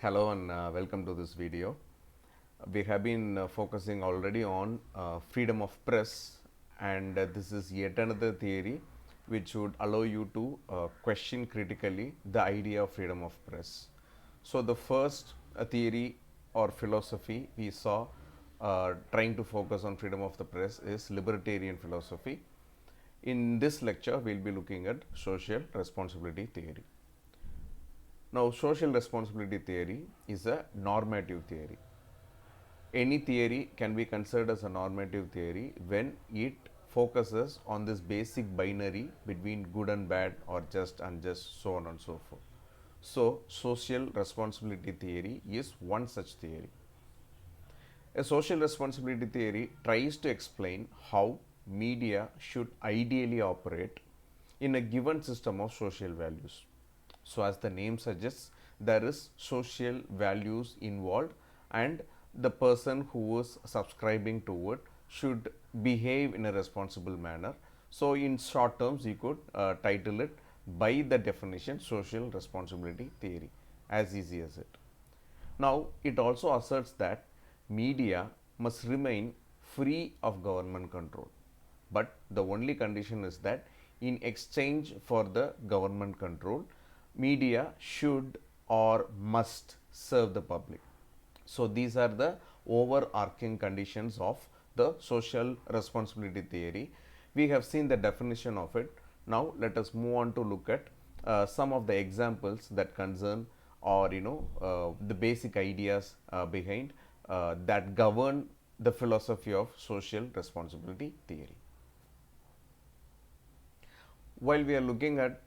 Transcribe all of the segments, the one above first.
Hello and welcome to this video. We have been focusing already on freedom of press, and this is yet another theory which would allow you to question critically the idea of freedom of press. So, the first theory or philosophy we saw trying to focus on freedom of the press is libertarian philosophy. In this lecture, we will be looking at social responsibility theory. Now, social responsibility theory is a normative theory. Any theory can be considered as a normative theory when it focuses on this basic binary between good and bad or just, unjust, so on and so forth. So, social responsibility theory is one such theory. A social responsibility theory tries to explain how media should ideally operate in a given system of social values. So, as the name suggests, there is social values involved, and the person who is subscribing to it should behave in a responsible manner. So, in short terms, you could title it by the definition social responsibility theory, as easy as it. Now, it also asserts that media must remain free of government control, but the only condition is that in exchange for the government control, media should or must serve the public. So, these are the overarching conditions of the social responsibility theory. We have seen the definition of it. Now, let us move on to look at some of the examples that concern or the basic ideas behind that govern the philosophy of social responsibility theory. While we are looking at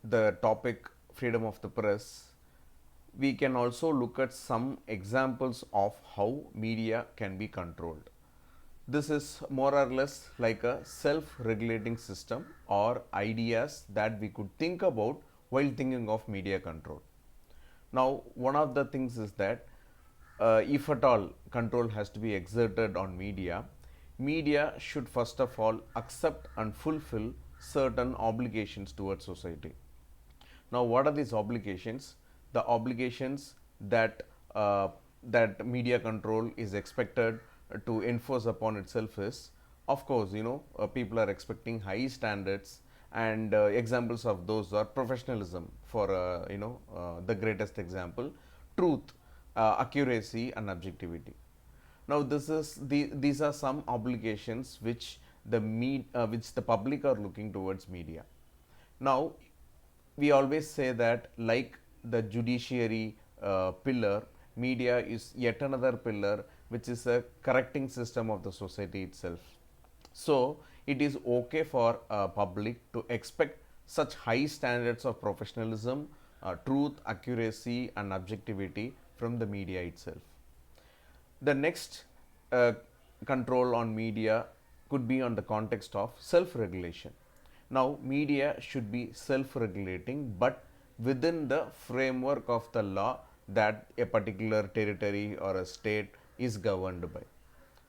the topic freedom of the press, we can also look at some examples of how media can be controlled. This is more or less like a self-regulating system or ideas that we could think about while thinking of media control. Now, one of the things is that if at all control has to be exerted on media, media should first of all accept and fulfill certain obligations towards society. Now, what are these obligations? The obligations that that media control is expected to enforce upon itself is, of course, people are expecting high standards, and examples of those are professionalism for the greatest example, truth, accuracy, and objectivity. Now, these are some obligations which which the public are looking towards media. Now, we always say that, like the judiciary pillar, media is yet another pillar which is a correcting system of the society itself. So, it is okay for public to expect such high standards of professionalism, truth, accuracy, and objectivity from the media itself. The next control on media could be on the context of self-regulation. Now, media should be self-regulating, but within the framework of the law that a particular territory or a state is governed by.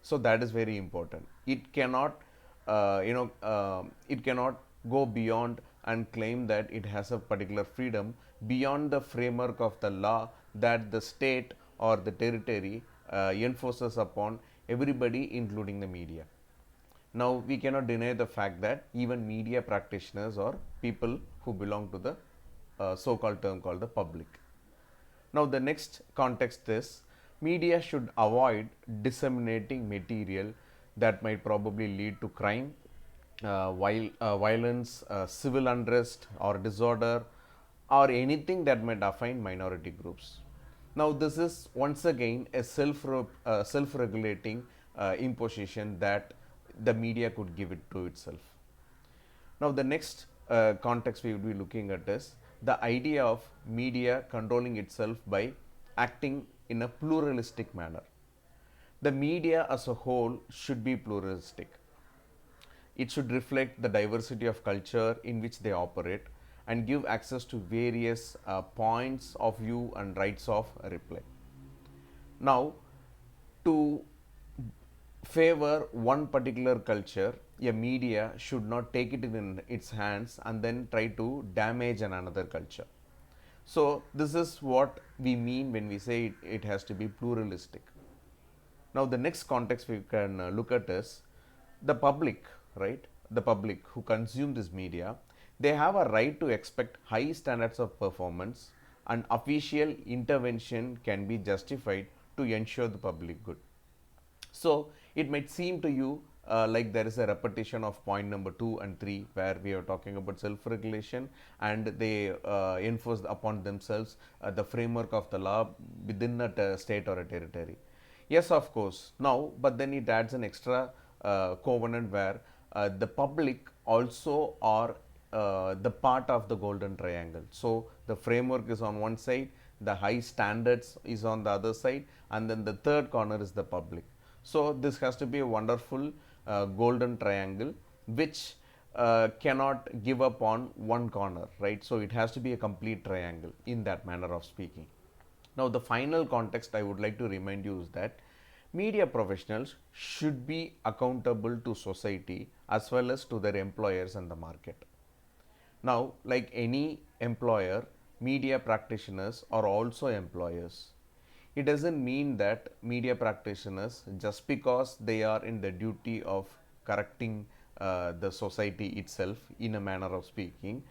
So that is very important. It cannot, it cannot go beyond and claim that it has a particular freedom beyond the framework of the law that the state or the territory enforces upon everybody, including the media. Now, we cannot deny the fact that even media practitioners or people who belong to the so-called term called the public. Now, the next context is media should avoid disseminating material that might probably lead to crime, violence, civil unrest or disorder, or anything that might offend minority groups. Now, this is once again a self-regulating imposition that the media could give it to itself. Now, the next context we will be looking at is the idea of media controlling itself by acting in a pluralistic manner. The media as a whole should be pluralistic. It should reflect the diversity of culture in which they operate and give access to various points of view and rights of reply. Now, to favor one particular culture, a media should not take it in its hands and then try to damage another culture. So this is what we mean when we say it has to be pluralistic. Now, the next context we can look at is the public, right? The public who consume this media, they have a right to expect high standards of performance, and official intervention can be justified to ensure the public good. So it might seem to you like there is a repetition of point number 2 and 3, where we are talking about self-regulation, and they enforce upon themselves the framework of the law within a state or a territory. Yes, of course. Now, but then it adds an extra covenant where the public also are the part of the golden triangle. So the framework is on one side, the high standards is on the other side, and then the third corner is the public. So this has to be a wonderful golden triangle which cannot give up on one corner, right? So it has to be a complete triangle in that manner of speaking. Now, the final context I would like to remind you is that media professionals should be accountable to society as well as to their employers and the market. Now, like any employer, media practitioners are also employers. It doesn't mean that media practitioners, just because they are in the duty of correcting the society itself in a manner of speaking,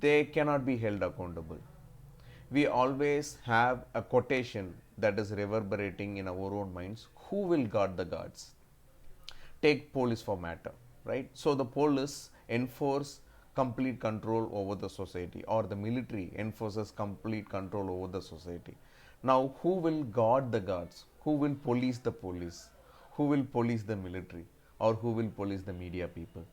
they cannot be held accountable. We always have a quotation that is reverberating in our own minds: who will guard the guards? Take police for matter, right? So the police enforce complete control over the society, or the military enforces complete control over the society. Now, who will guard the guards? Who will police the police? Who will police the military? Or who will police the media people?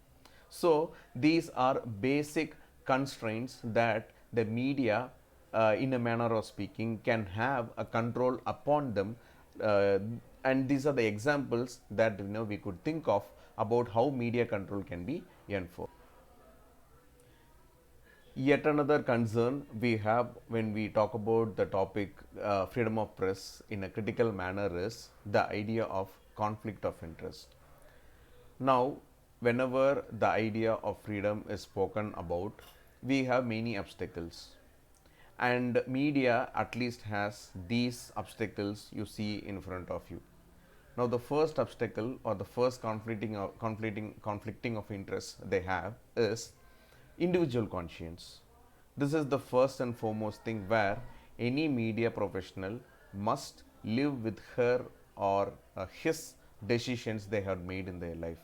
So these are basic constraints that the media, in a manner of speaking, can have a control upon them, uh, and these are the examples that we could think of about how media control can be enforced. Yet another concern we have when we talk about the topic freedom of press in a critical manner is the idea of conflict of interest. Now, whenever the idea of freedom is spoken about, we have many obstacles, and media at least has these obstacles you see in front of you. Now, the first obstacle, or the first conflicting of interest they have, is individual conscience. This is the first and foremost thing where any media professional must live with her or his decisions they have made in their life.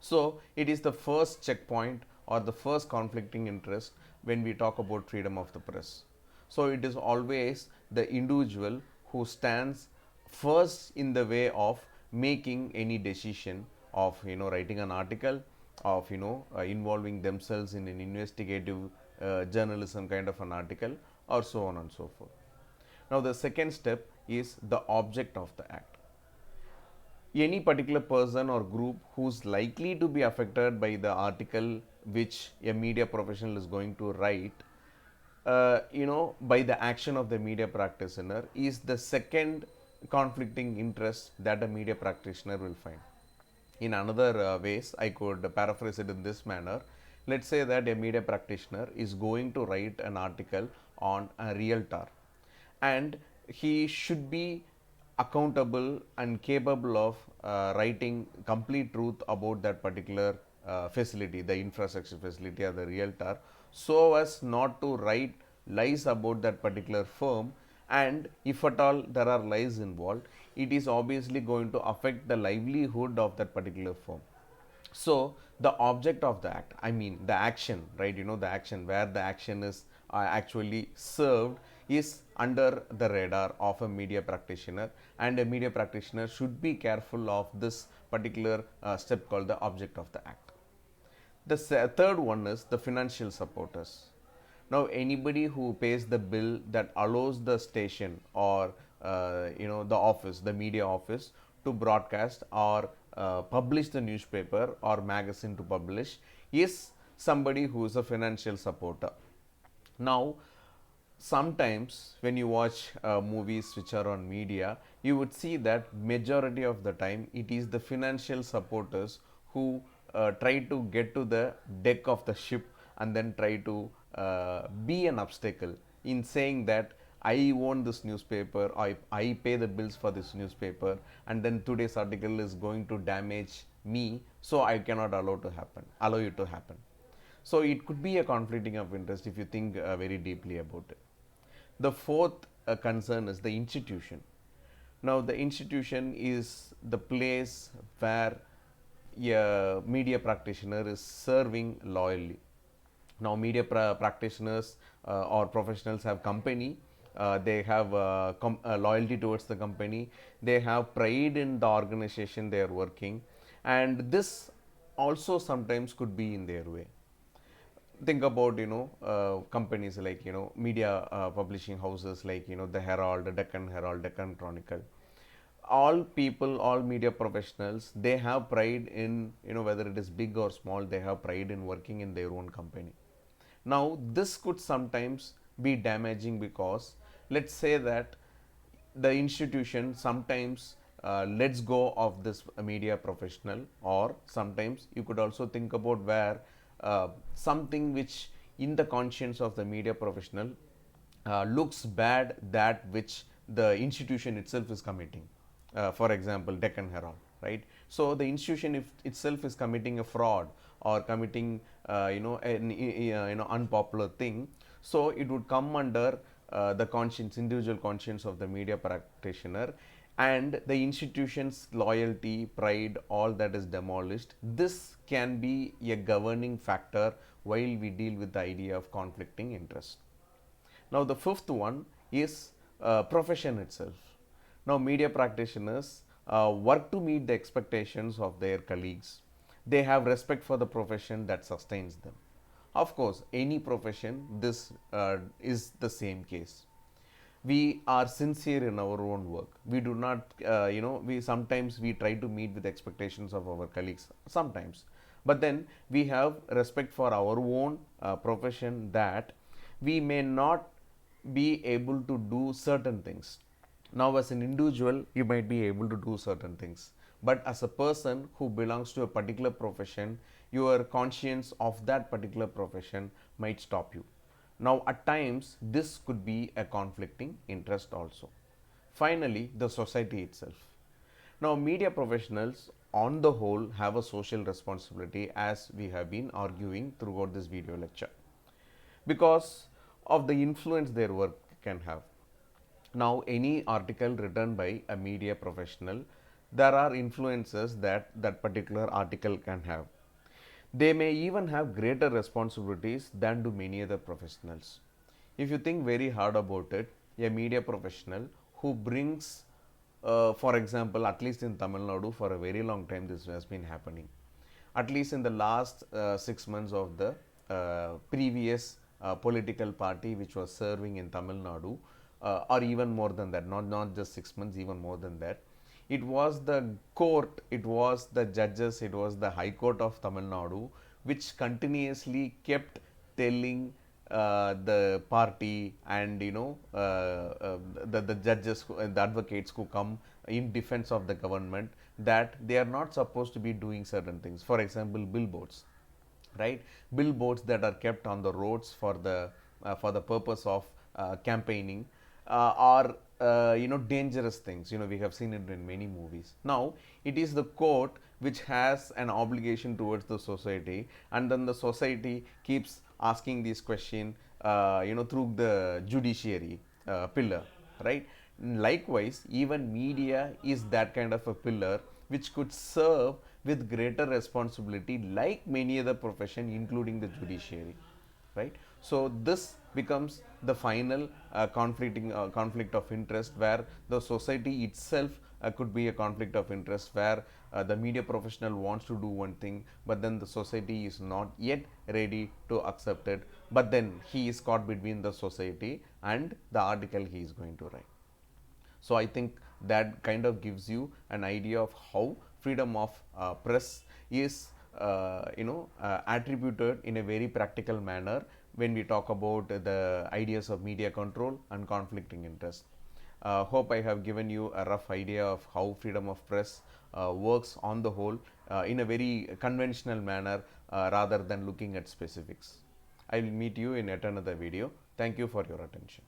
So it is the first checkpoint or the first conflicting interest when we talk about freedom of the press. So it is always the individual who stands first in the way of making any decision of writing an article, of involving themselves in an investigative journalism kind of an article, or so on and so forth. Now the second step is the object of the act. Any particular person or group who's likely to be affected by the article which a media professional is going to write, by the action of the media practitioner, is the second conflicting interest that a media practitioner will find. In another ways, I could paraphrase it in this manner. Let's say that a media practitioner is going to write an article on a realtor, and he should be accountable and capable of writing complete truth about that particular facility, the infrastructure facility or the realtor, so as not to write lies about that particular firm. And if at all there are lies involved, it is obviously going to affect the livelihood of that particular firm. So the object of the act, I mean the action, right? The action, where the action is actually served, is under the radar of a media practitioner, and a media practitioner should be careful of this particular step called the object of the act. The third one is the financial supporters. Now, anybody who pays the bill that allows the station or the office, the media office, to broadcast or publish the newspaper or magazine to publish, is somebody who is a financial supporter. Now, sometimes when you watch movies which are on media, you would see that majority of the time it is the financial supporters who try to get to the deck of the ship and then try to be an obstacle in saying that I own this newspaper, I pay the bills for this newspaper, and then today's article is going to damage me, so I cannot allow it to happen. So it could be a conflicting of interest if you think very deeply about it. The fourth concern is the institution. Now, the institution is the place where a media practitioner is serving loyally. Now, media practitioners or professionals have company. They have loyalty towards the company. They have pride in the organization they are working, and this also sometimes could be in their way. Think about companies like media publishing houses like the Herald, the Deccan Herald, Deccan Chronicle. All people, all media professionals, they have pride in whether it is big or small, they have pride in working in their own company. Now this could sometimes be damaging because let's say that the institution sometimes lets go of this media professional, or sometimes you could also think about where something which in the conscience of the media professional looks bad, that which the institution itself is committing. For example, Deccan Herald, right? So the institution if itself is committing a fraud or committing an unpopular thing, so it would come under the conscience, individual conscience of the media practitioner, and the institution's loyalty, pride, all that is demolished. This can be a governing factor while we deal with the idea of conflicting interest. Now, the fifth one is profession itself. Now, media practitioners work to meet the expectations of their colleagues. They have respect for the profession that sustains them. Of course, any profession, this is the same case. We are sincere in our own work. We do not, we sometimes we try to meet with expectations of our colleagues, sometimes. But then we have respect for our own profession, that we may not be able to do certain things. Now, as an individual, you might be able to do certain things, but as a person who belongs to a particular profession, your conscience of that particular profession might stop you. Now, at times, this could be a conflicting interest also. Finally, the society itself. Now, media professionals on the whole have a social responsibility, as we have been arguing throughout this video lecture, because of the influence their work can have. Now, any article written by a media professional, there are influences that that particular article can have. They may even have greater responsibilities than do many other professionals. If you think very hard about it, a media professional who brings, for example, at least in Tamil Nadu, for a very long time this has been happening. At least in the last 6 months of the previous political party which was serving in Tamil Nadu, or even more than that, not just 6 months, even more than that. It was the court, it was the judges, it was the High Court of Tamil Nadu which continuously kept telling the party and the judges, the advocates who come in defense of the government, that they are not supposed to be doing certain things. For example, billboards, right? Billboards that are kept on the roads for the purpose of campaigning are dangerous things. We have seen it in many movies. Now it is the court which has an obligation towards the society, and then the society keeps asking this question through the judiciary pillar, right? Likewise, even media is that kind of a pillar which could serve with greater responsibility like many other profession, including the judiciary, right? So this becomes the final conflict of interest, where the society itself could be a conflict of interest, where the media professional wants to do one thing, but then the society is not yet ready to accept it, but then he is caught between the society and the article he is going to write. So I think that kind of gives you an idea of how freedom of press is attributed in a very practical manner when we talk about the ideas of media control and conflicting interest. Hope I have given you a rough idea of how freedom of press works on the whole in a very conventional manner rather than looking at specifics. I will meet you in yet another video. Thank you for your attention.